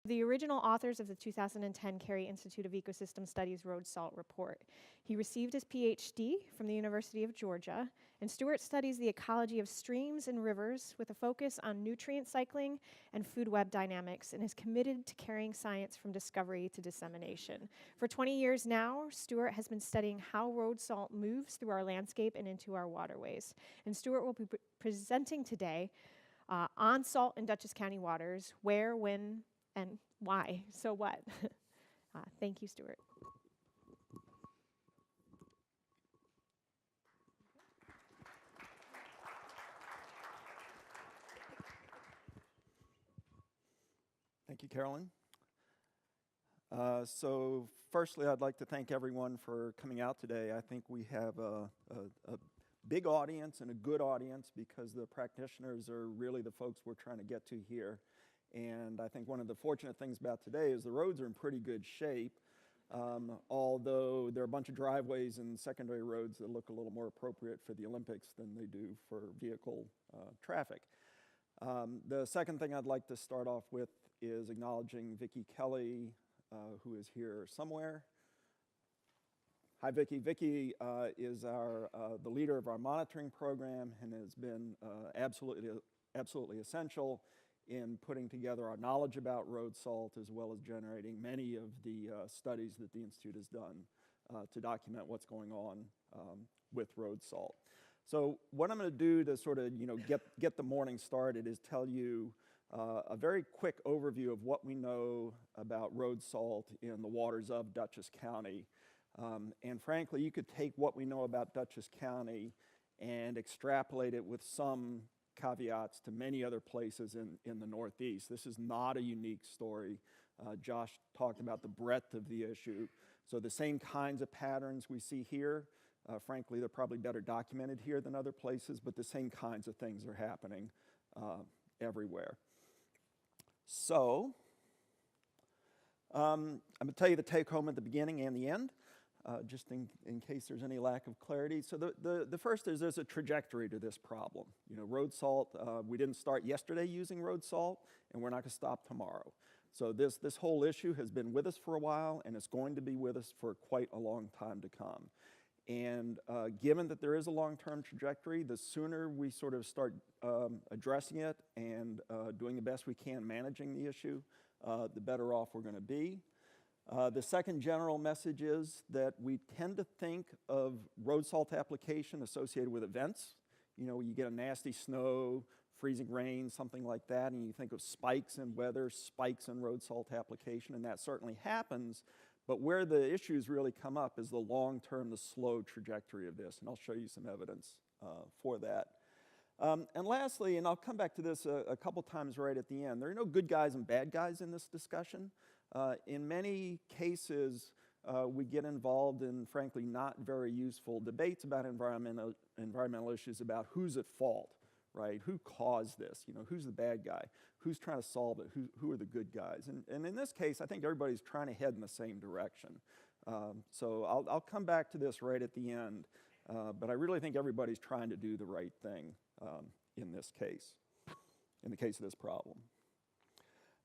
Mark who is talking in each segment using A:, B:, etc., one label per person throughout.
A: The original authors of the 2010 Cary Institute of Ecosystem Studies Road Salt Report. He received his PhD from the University of Georgia, and Stuart studies the ecology of streams and rivers with a focus on nutrient cycling and food web dynamics, and is committed to carrying science from discovery to dissemination. For 20 years now, Stuart has been studying how road salt moves through our landscape and into our waterways. And Stuart will be presenting today on salt in Dutchess County waters, where, when, and why? So what? Thank you, Stuart.
B: Thank you, Carolyn. So firstly, I'd like to thank everyone for coming out today. I think we have a big audience and a good audience because the practitioners are really the folks we're trying to get to here. And I think one of the fortunate things about today is the roads are in pretty good shape, although there are a bunch of driveways and secondary roads that look a little more appropriate for the Olympics than they do for vehicle traffic. The second thing I'd like to start off with is acknowledging Vicki Kelly, who is here somewhere. Hi, Vicki. Vicki is the leader of our monitoring program and has been absolutely essential in putting together our knowledge about road salt, as well as generating many of the studies that the Institute has done to document what's going on with road salt. So what I'm going to do to sort of get the morning started is tell you a very quick overview of what we know about road salt in the waters of Dutchess County. And frankly, you could take what we know about Dutchess County and extrapolate it with some caveats to many other places in the Northeast. This is not a unique story. Josh talked about the breadth of the issue. So the same kinds of patterns we see here, frankly, they're probably better documented here than other places, but the same kinds of things are happening everywhere. So I'm going to tell you the take home at the beginning and the end. Just in case there's any lack of clarity. So the first is there's a trajectory to this problem. Road salt, we didn't start yesterday using road salt, and we're not going to stop tomorrow. So this whole issue has been with us for a while, and it's going to be with us for quite a long time to come. And given that there is a long-term trajectory, the sooner we sort of start addressing it and doing the best we can managing the issue, the better off we're going to be. The second general message is that we tend to think of road salt application associated with events. You get a nasty snow, freezing rain, something like that, and you think of spikes in weather, spikes in road salt application, and that certainly happens. But where the issues really come up is the long-term, the slow trajectory of this, and I'll show you some evidence for that. And lastly, and I'll come back to this a couple times right at the end, there are no good guys and bad guys in this discussion. In many cases, we get involved in, frankly, not very useful debates about environmental issues about who's at fault, right? Who caused this? Who's the bad guy? Who's trying to solve it? Who are the good guys? And in this case, I think everybody's trying to head in the same direction. So I'll come back to this right at the end, but I really think everybody's trying to do the right thing in this case, in the case of this problem.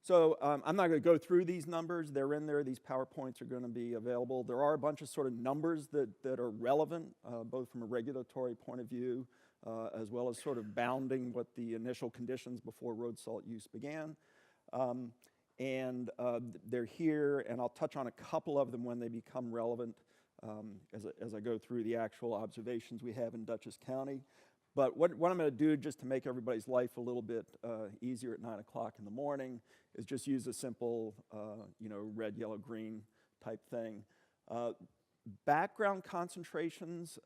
B: So I'm not going to go through these numbers. They're in there. These PowerPoints are going to be available. There are a bunch of sort of numbers that are relevant, both from a regulatory point of view, as well as sort of bounding what the initial conditions before road salt use began. And they're here, and I'll touch on a couple of them when they become relevant as I go through the actual observations we have in Dutchess County. But what I'm going to do, just to make everybody's life a little bit easier at 9 o'clock in the morning, is just use a simple, red, yellow, green type thing. Background concentrations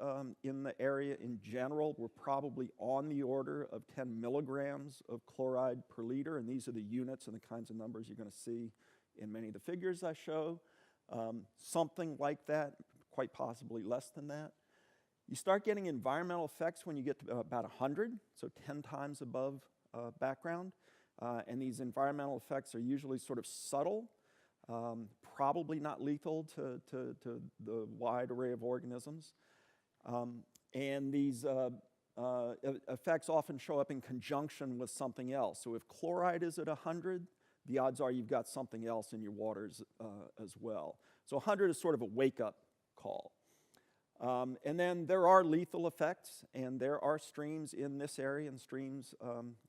B: in the area in general were probably on the order of 10 milligrams of chloride per liter, and these are the units and the kinds of numbers you're going to see in many of the figures I show. Something like that, quite possibly less than that. You start getting environmental effects when you get to about 100, so 10 times above background. And these environmental effects are usually sort of subtle, probably not lethal to the wide array of organisms. And these effects often show up in conjunction with something else. So if chloride is at 100, the odds are you've got something else in your waters as well. So 100 is sort of a wake-up call. And then there are lethal effects, and there are streams in this area and streams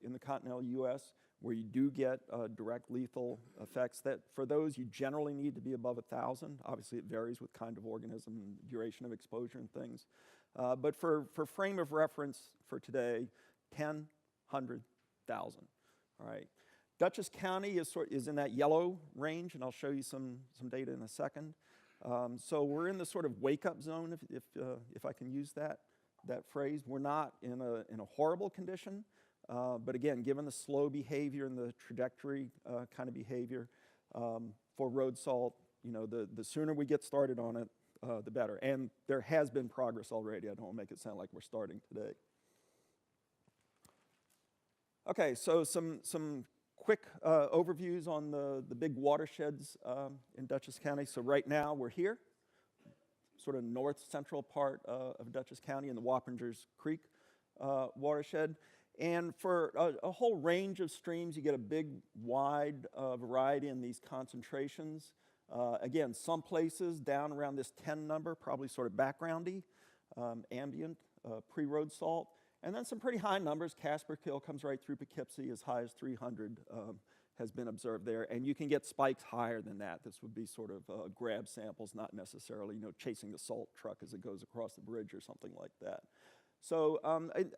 B: in the continental U.S. where you do get direct lethal effects. That for those, you generally need to be above 1,000. Obviously, it varies with kind of organism and duration of exposure and things. But for frame of reference for today, 10, 100, 1,000. All right. Dutchess County is in that yellow range, and I'll show you some data in a second. So we're in the sort of wake-up zone, if I can use that phrase. We're not in a horrible condition, but again, given the slow behavior and the trajectory kind of behavior for road salt, you know, the sooner we get started on it, the better. And there has been progress already. I don't want to make it sound like we're starting today. Okay, so some quick overviews on the big watersheds in Dutchess County. So right now we're here, sort of north-central part of Dutchess County in the Wappingers Creek watershed. And for a whole range of streams, you get a big, wide variety in these concentrations. Again, some places down around this 10 number, probably sort of backgroundy, ambient, pre-road salt. And then some pretty high numbers. Casper Kill comes right through Poughkeepsie, as high as 300 has been observed there. And you can get spikes higher than that. This would be sort of grab samples, not necessarily, you know, chasing the salt truck as it goes across the bridge or something like that. So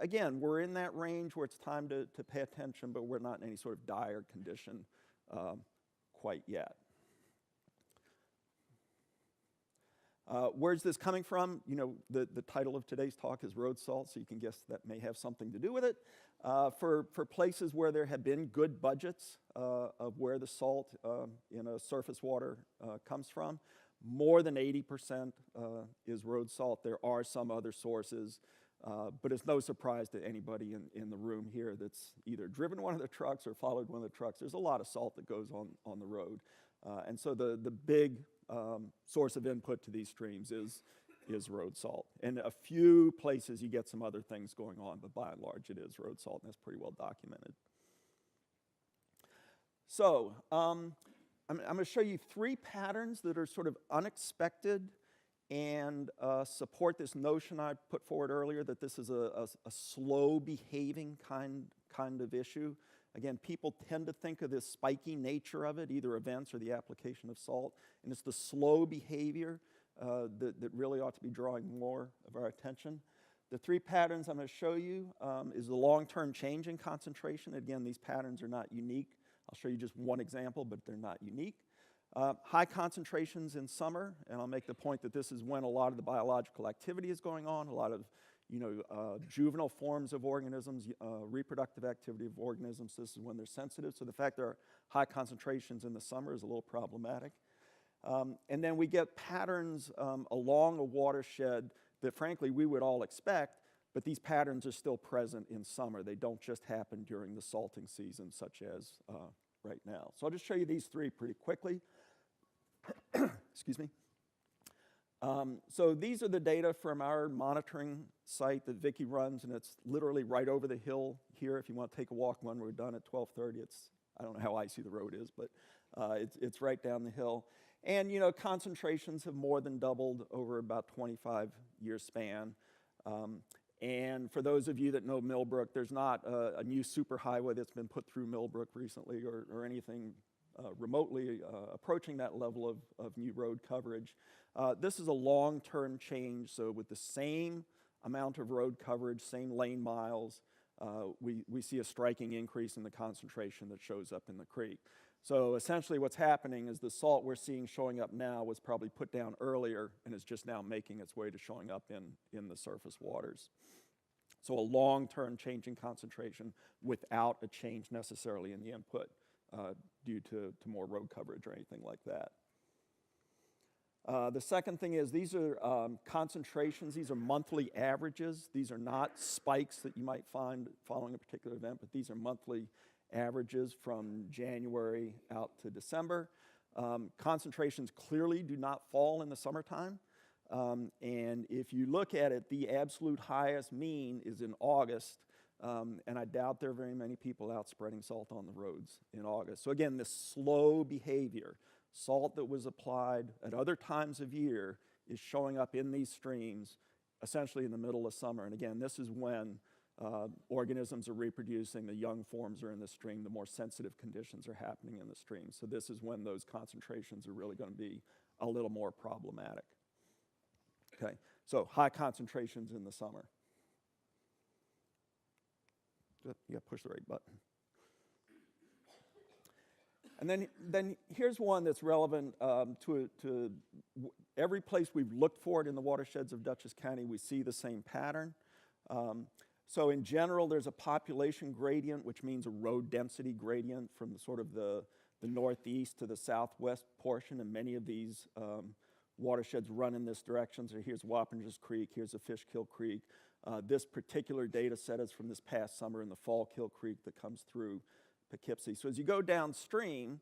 B: again, we're in that range where it's time to pay attention, but we're not in any sort of dire condition quite yet. Where's this coming from? You know, the title of today's talk is road salt, so you can guess that may have something to do with it. For places where there have been good budgets of where the salt in a surface water comes from, more than 80% is road salt. There are some other sources, but it's no surprise to anybody in the room here that's either driven one of the trucks or followed one of the trucks. There's a lot of salt that goes on the road. And so the big source of input to these streams is road salt. And a few places you get some other things going on, but by and large it is road salt, and that's pretty well documented. So I'm going to show you three patterns that are sort of unexpected and support this notion I put forward earlier that this is a slow behaving kind of issue. Again, people tend to think of this spiky nature of it, either events or the application of salt, and it's the slow behavior that really ought to be drawing more of our attention. The three patterns I'm going to show you is the long-term change in concentration. Again, these patterns are not unique. I'll show you just one example, but they're not unique. High concentrations in summer, and I'll make the point that this is when a lot of the biological activity is going on, a lot of juvenile forms of organisms, reproductive activity of organisms. This is when they're sensitive. So the fact there are high concentrations in the summer is a little problematic. And then we get patterns along a watershed that frankly we would all expect, but these patterns are still present in summer. They don't just happen during the salting season, such as right now. So I'll just show you these three pretty quickly. Excuse me. So these are the data from our monitoring site that Vicki runs, and it's literally right over the hill here. If you want to take a walk when we're done at 12:30, I don't know how icy the road is, but it's right down the hill. And you know, concentrations have more than doubled over about 25-year span. And for those of you that know Millbrook, there's not a new superhighway that's been put through Millbrook recently or anything remotely approaching that level of new road coverage. This is a long-term change, so with the same amount of road coverage, same lane miles, we see a striking increase in the concentration that shows up in the creek. So essentially what's happening is the salt we're seeing showing up now was probably put down earlier and is just now making its way to showing up in the surface waters. So a long-term change in concentration without a change necessarily in the input due to more road coverage or anything like that. The second thing is these are concentrations. These are monthly averages. These are not spikes that you might find following a particular event, but these are monthly averages from January out to December. Concentrations clearly do not fall in the summertime. And if you look at it, the absolute highest mean is in August and I doubt there are very many people out spreading salt on the roads in August. So again, this slow behavior, salt that was applied at other times of year is showing up in these streams essentially in the middle of summer. And again, this is when organisms are reproducing, the young forms are in the stream, the more sensitive conditions are happening in the stream. So this is when those concentrations are really going to be a little more problematic. Okay, so high concentrations in the summer. You got to push the right button. And then here's one that's relevant to every place we've looked for it in the watersheds of Dutchess County. We see the same pattern. So in general, there's a population gradient, which means a road density gradient from the sort of the northeast to the southwest portion, and many of these watersheds run in this direction. So here's Wappingers Creek, here's a Fishkill Creek. This particular data set is from this past summer in the Fallkill Creek that comes through Poughkeepsie. So as you go downstream,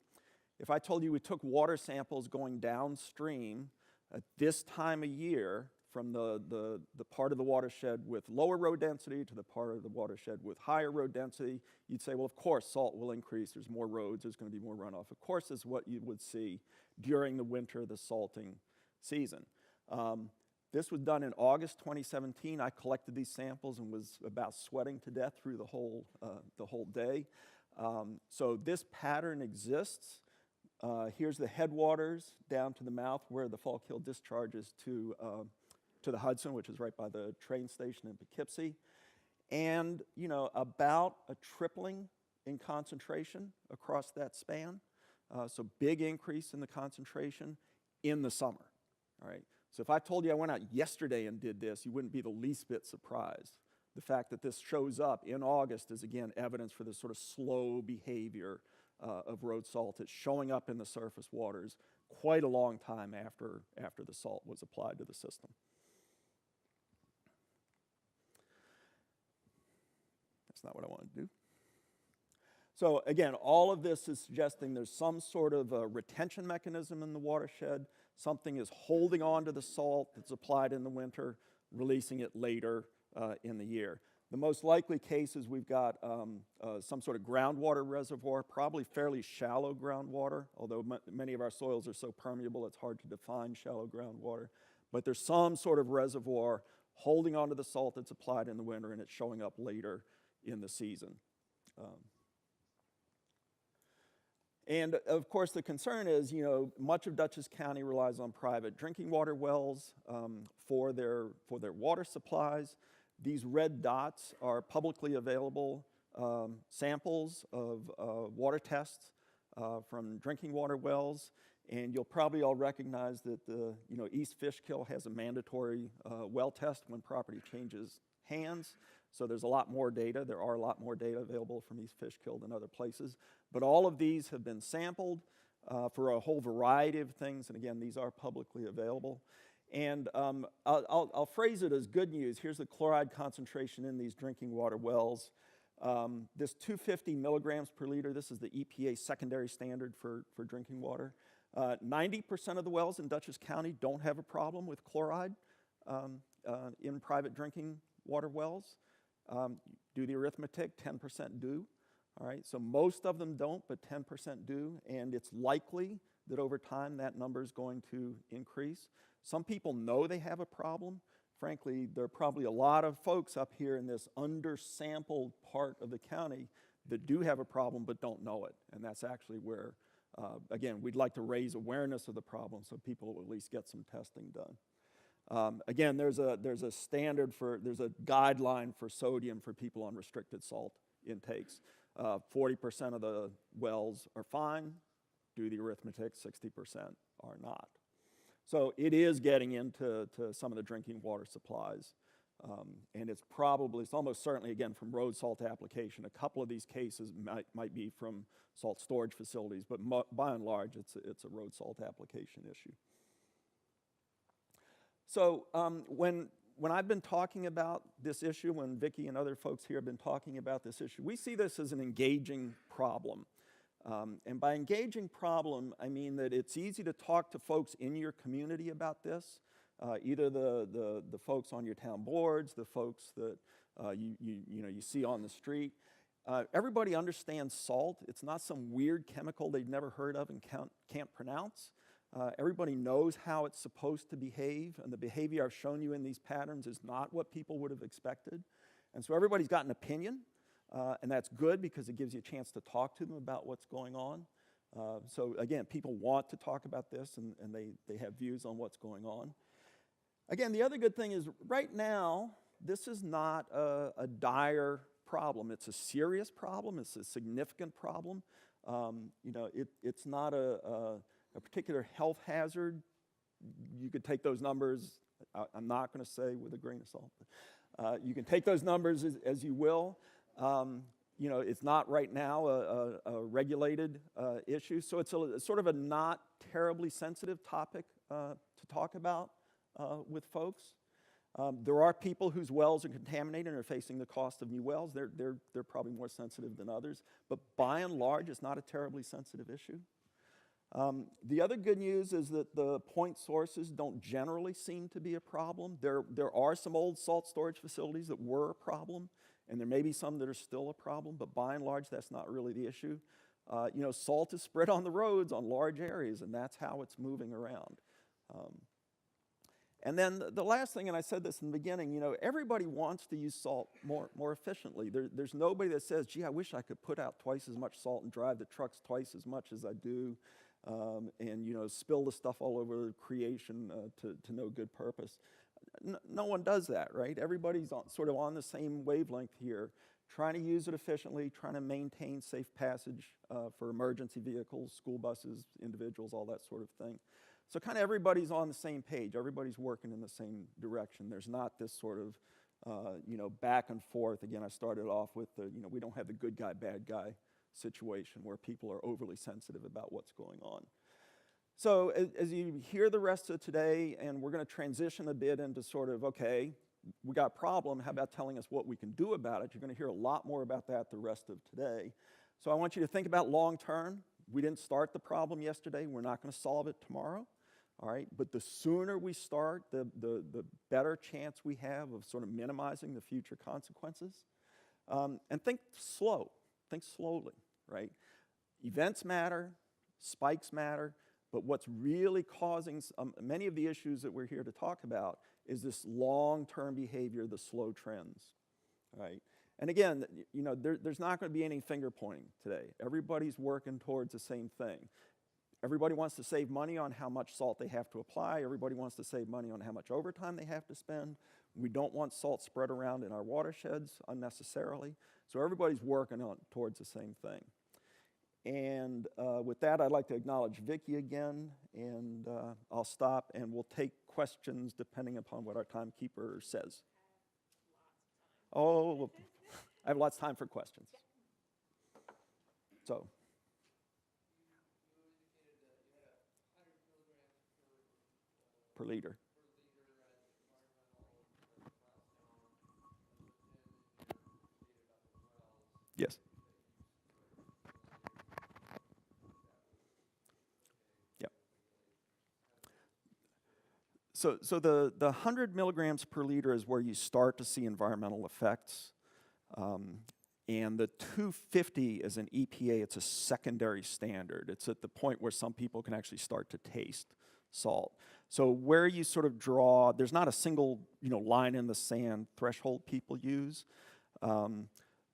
B: if I told you we took water samples going downstream at this time of year, from the part of the watershed with lower road density to the part of the watershed with higher road density, you'd say, well, of course, salt will increase. There's more roads. There's going to be more runoff. Of course, is what you would see during the winter, the salting season. This was done in August 2017. I collected these samples and was about sweating to death through the whole day. So this pattern exists. Here's the headwaters down to the mouth where the Fallkill discharges to the Hudson, which is right by the train station in Poughkeepsie. And, you know, about a tripling in concentration across that span. So big increase in the concentration in the summer, all right? So if I told you I went out yesterday and did this, you wouldn't be the least bit surprised. The fact that this shows up in August is, again, evidence for this sort of slow behavior of road salt. It's showing up in the surface waters quite a long time after the salt was applied to the system. That's not what I want to do. So again, all of this is suggesting there's some sort of a retention mechanism in the watershed. Something is holding on to the salt that's applied in the winter, releasing it later in the year. The most likely case is we've got some sort of groundwater reservoir, probably fairly shallow groundwater, although many of our soils are so permeable it's hard to define shallow groundwater. But there's some sort of reservoir holding on to the salt that's applied in the winter, and it's showing up later in the season. And of course, the concern is, you know, much of Dutchess County relies on private drinking water wells for their water supplies. These red dots are publicly available samples of water tests from drinking water wells. And you'll probably all recognize that the East Fishkill has a mandatory well test when property changes hands. So there's a lot more data. There are a lot more data available from East Fishkill than other places. But all of these have been sampled for a whole variety of things. And again, these are publicly available. And I'll phrase it as good news. Here's the chloride concentration in these drinking water wells. This 250 milligrams per liter, this is the EPA secondary standard for drinking water. 90% of the wells in Dutchess County don't have a problem with chloride in private drinking water wells. Do the arithmetic, 10% do. All right, so most of them don't, but 10% do, and it's likely that over time that number is going to increase. Some people know they have a problem. Frankly, there are probably a lot of folks up here in this undersampled part of the county that do have a problem but don't know it, and that's actually where, again, we'd like to raise awareness of the problem so people will at least get some testing done. Again, there's a standard there's a guideline for sodium for people on restricted salt intakes. 40% of the wells are fine. Do the arithmetic, 60% are not. So it is getting into some of the drinking water supplies. And it's almost certainly, again, from road salt application. A couple of these cases might be from salt storage facilities, but by and large, it's a road salt application issue. So when I've been talking about this issue, when Vicki and other folks here have been talking about this issue, we see this as an engaging problem. And by engaging problem, I mean that it's easy to talk to folks in your community about this. either the folks on your town boards, the folks that you see on the street. Everybody understands salt. It's not some weird chemical they've never heard of and can't pronounce. Everybody knows how it's supposed to behave, and the behavior I've shown you in these patterns is not what people would have expected. And so everybody's got an opinion, and that's good because it gives you a chance to talk to them about what's going on. So again, people want to talk about this, and they have views on what's going on. Again, the other good thing is right now, this is not a dire problem. It's a serious problem. It's a significant problem. It's not a particular health hazard. You could take those numbers, I'm not going to say with a grain of salt, but you can take those numbers as you will. It's not right now a regulated issue, so it's sort of a not terribly sensitive topic to talk about with folks. There are people whose wells are contaminated and are facing the cost of new wells. They're probably more sensitive than others, but by and large, it's not a terribly sensitive issue. The other good news is that the point sources don't generally seem to be a problem. There are some old salt storage facilities that were a problem, and there may be some that are still a problem, but by and large, that's not really the issue. Salt is spread on the roads on large areas, and that's how it's moving around. And then the last thing, and I said this in the beginning, everybody wants to use salt more efficiently. There's nobody that says, gee, I wish I could put out twice as much salt and drive the trucks twice as much as I do, and spill the stuff all over creation to no good purpose. No one does that, right? Everybody's sort of on the same wavelength here, trying to use it efficiently, trying to maintain safe passage for emergency vehicles, school buses, individuals, all that sort of thing. So kind of everybody's on the same page. Everybody's working in the same direction. There's not this sort of, back and forth. Again, I started off with we don't have the good guy, bad guy situation where people are overly sensitive about what's going on. So as you hear the rest of today, and we're going to transition a bit into sort of, okay, we got a problem. How about telling us what we can do about it? You're going to hear a lot more about that the rest of today. So I want you to think about long term. We didn't start the problem yesterday. We're not going to solve it tomorrow. All right, but the sooner we start, the better chance we have of sort of minimizing the future consequences. And think slowly, right? Events matter, spikes matter, but what's really causing many of the issues that we're here to talk about is this long-term behavior, the slow trends, right? And again, there's not going to be any finger pointing today. Everybody's working towards the same thing. Everybody wants to save money on how much salt they have to apply. Everybody wants to save money on how much overtime they have to spend. We don't want salt spread around in our watersheds unnecessarily. So everybody's working towards the same thing. And with that, I'd like to acknowledge Vicki again, and I'll stop, and we'll take questions depending upon what our timekeeper says. Oh, I have lots of time for questions. So. Per liter. Yes. Yep. So the 100 milligrams per liter is where you start to see environmental effects. And the 250 is an EPA, it's a secondary standard. It's at the point where some people can actually start to taste salt. So where you sort of draw, there's not a single line in the sand threshold people use.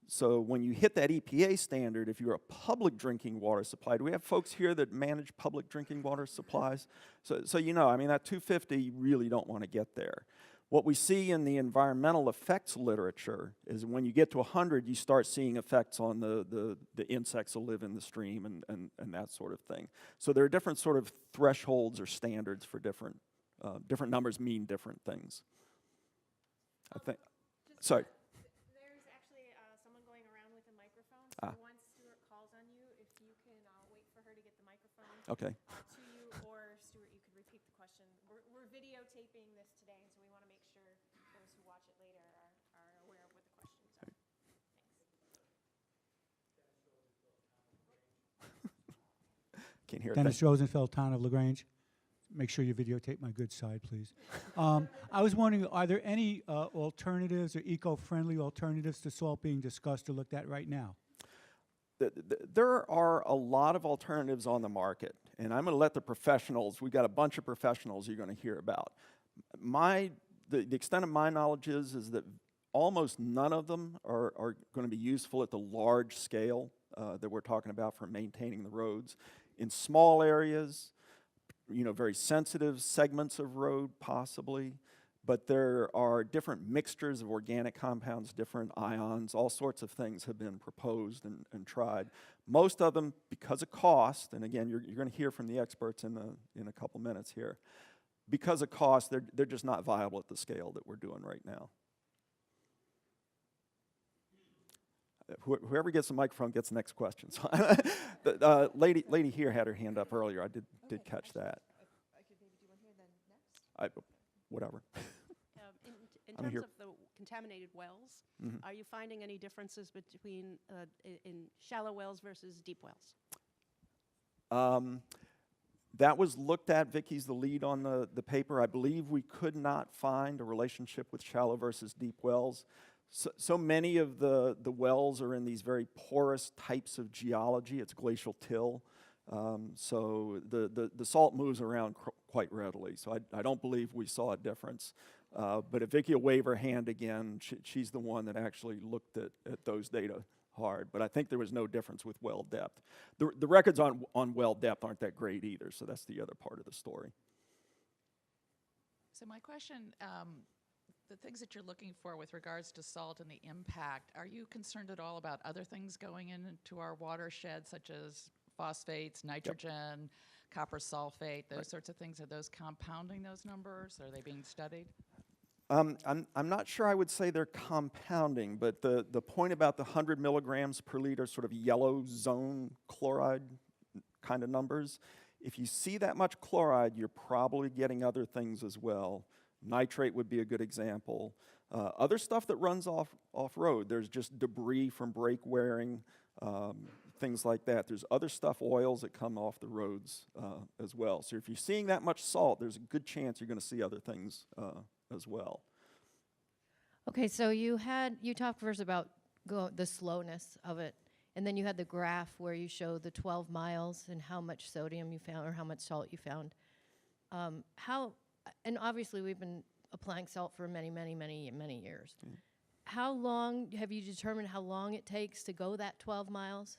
B: So when you hit that EPA standard, if you're a public drinking water supply, do we have folks here that manage public drinking water supplies? So that 250, you really don't want to get there. What we see in the environmental effects literature is when you get to 100, you start seeing effects on the insects that live in the stream and that sort of thing. So there are different sort of thresholds or standards for different numbers mean different things. I think. Sorry.
A: There's actually someone going around with a microphone. So once Stuart calls on you, if you can wait for her to get the microphone
B: okay.
A: To you, or Stuart, you could repeat the question. We're videotaping this today, so we want to make sure those who watch it later are aware of what the questions are.
B: Can't hear it.
C: Dennis Rosenfeld, Town of LaGrange. make sure you videotape my good side, please. I was wondering, are there any alternatives or eco-friendly alternatives to salt being discussed or looked at right now?
B: There are a lot of alternatives on the market, and I'm going to let the professionals, we've got a bunch of professionals you're going to hear about. The extent of my knowledge is that almost none of them are going to be useful at the large scale that we're talking about for maintaining the roads. In small areas, very sensitive segments of road possibly, but there are different mixtures of organic compounds, different ions, all sorts of things have been proposed and tried. Most of them, because of cost, and again, you're going to hear from the experts in a couple minutes here, because of cost, they're just not viable at the scale that we're doing right now. Whoever gets the microphone gets the next question. So the lady here had her hand up earlier. I did catch that.
A: I could maybe do one here then next.
B: Whatever.
D: In terms of the contaminated wells, are you finding any differences between in shallow wells versus deep wells?
B: That was looked at. Vicky's the lead on the paper. I believe we could not find a relationship with shallow versus deep wells. So many of the wells are in these very porous types of geology. It's glacial till. So the salt moves around quite readily. So I don't believe we saw a difference. But if Vicky will wave her hand again, she's the one that actually looked at those data hard. But I think there was no difference with well depth. The records on well depth aren't that great either, so that's the other part of the story.
E: So my question, the things that you're looking for with regards to salt and the impact, are you concerned at all about other things going into our watershed, such as phosphates, nitrogen, copper sulfate, those sorts of things? Are those compounding those numbers? Are they being studied?
B: I'm not sure I would say they're compounding, but the point about the 100 milligrams per liter sort of yellow zone chloride kind of numbers, if you see that much chloride, you're probably getting other things as well. Nitrate would be a good example. Other stuff that runs off-road, there's just debris from brake wearing, things like that. There's other stuff, oils that come off the roads as well. So if you're seeing that much salt, there's a good chance you're going to see other things as well.
F: Okay, so you talked first about the slowness of it, and then you had the graph where you showed the 12 miles and how much sodium you found or how much salt you found. And obviously we've been applying salt for many, many, many, many years. Mm. How long, have you determined how long it takes to go that 12 miles?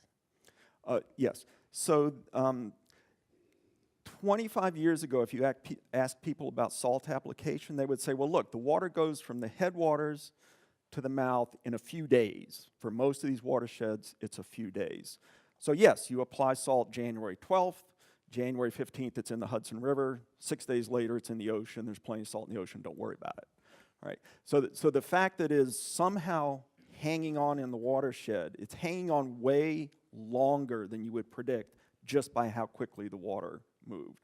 B: Yes. So 25 years ago, if you asked people about salt application, they would say, well, look, the water goes from the headwaters to the mouth in a few days. For most of these watersheds, it's a few days. So yes, you apply salt January 12th, January 15th, it's in the Hudson River. 6 days later, it's in the ocean. There's plenty of salt in the ocean. Don't worry about it. All right. So the fact that it is somehow hanging on in the watershed, it's hanging on way longer than you would predict just by how quickly the water moved.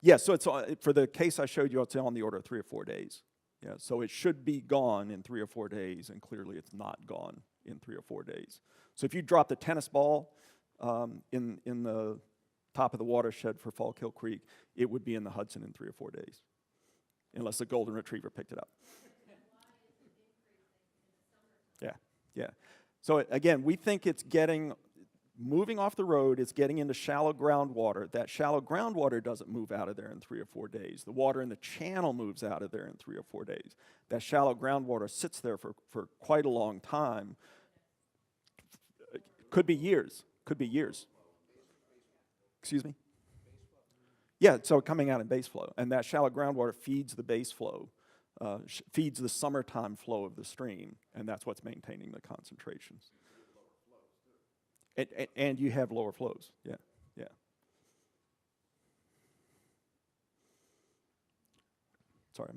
B: Yeah, so it's for the case I showed you, it's on the order of 3 or 4 days. Yeah, so it should be gone in 3 or 4 days, and clearly it's not gone in 3 or 4 days. So if you dropped a tennis ball in the top of the watershed for Fallkill Creek, it would be in the Hudson in 3 or 4 days, unless a golden retriever picked it up. Yeah. So again, we think it's moving off the road, it's getting into shallow groundwater. That shallow groundwater doesn't move out of there in 3 or 4 days. The water in the channel moves out of there in 3 or 4 days. That shallow groundwater sits there for quite a long time. Could be years. Excuse me? Yeah, so coming out in base flow. And that shallow groundwater feeds the base flow, feeds the summertime flow of the stream, and that's what's maintaining the concentrations. And you have lower flows, yeah. Sorry.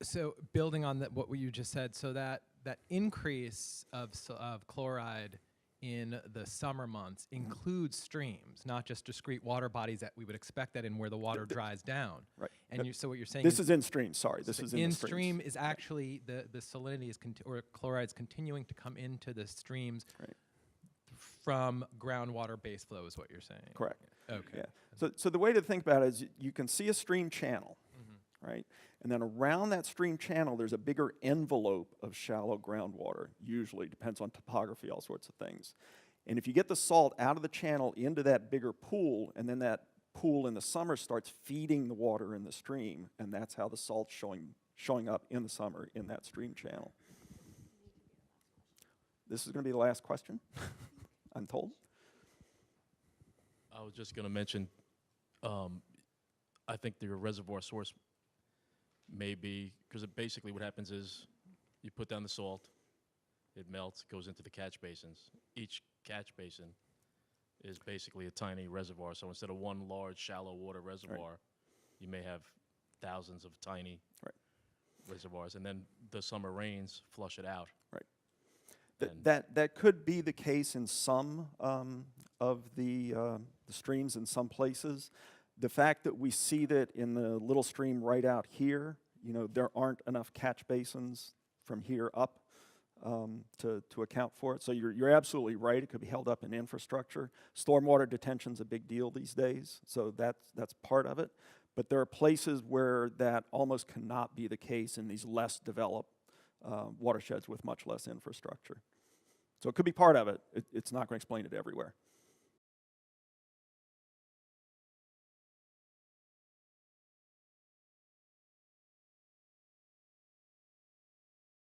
G: So building on what you just said, so that increase of chloride in the summer months includes streams, not just discrete water bodies that we would expect that in where the water dries down.
B: Right.
G: And so what you're saying
B: this is in stream. Sorry, this is in the
G: stream is actually the salinity or chloride is continuing to come into the streams.
B: Right.
G: from groundwater base flow is what you're saying.
B: Correct.
G: Okay.
B: Yeah. So the way to think about it is you can see a stream channel, right? And then around that stream channel, there's a bigger envelope of shallow groundwater, usually, depends on topography, all sorts of things. And if you get the salt out of the channel into that bigger pool, and then that pool in the summer starts feeding the water in the stream, and that's how the salt's showing up in the summer in that stream channel. This is going to be the last question, I'm told.
H: I was just going to mention, I think the reservoir source may be, because basically what happens is you put down the salt, it melts, goes into the catch basins. Each catch basin is basically a tiny reservoir. So instead of one large shallow water reservoir, you may have thousands of tiny reservoirs, and then the summer rains flush it out.
B: Right.
H: And
B: That could be the case in some of the streams in some places. The fact that we see that in the little stream right out here, you know, there aren't enough catch basins from here up to account for it. So you're absolutely right. It could be held up in infrastructure. Stormwater detention's a big deal these days, so that's part of it. But there are places where that almost cannot be the case in these less developed watersheds with much less infrastructure. So it could be part of it. It's not going to explain it everywhere.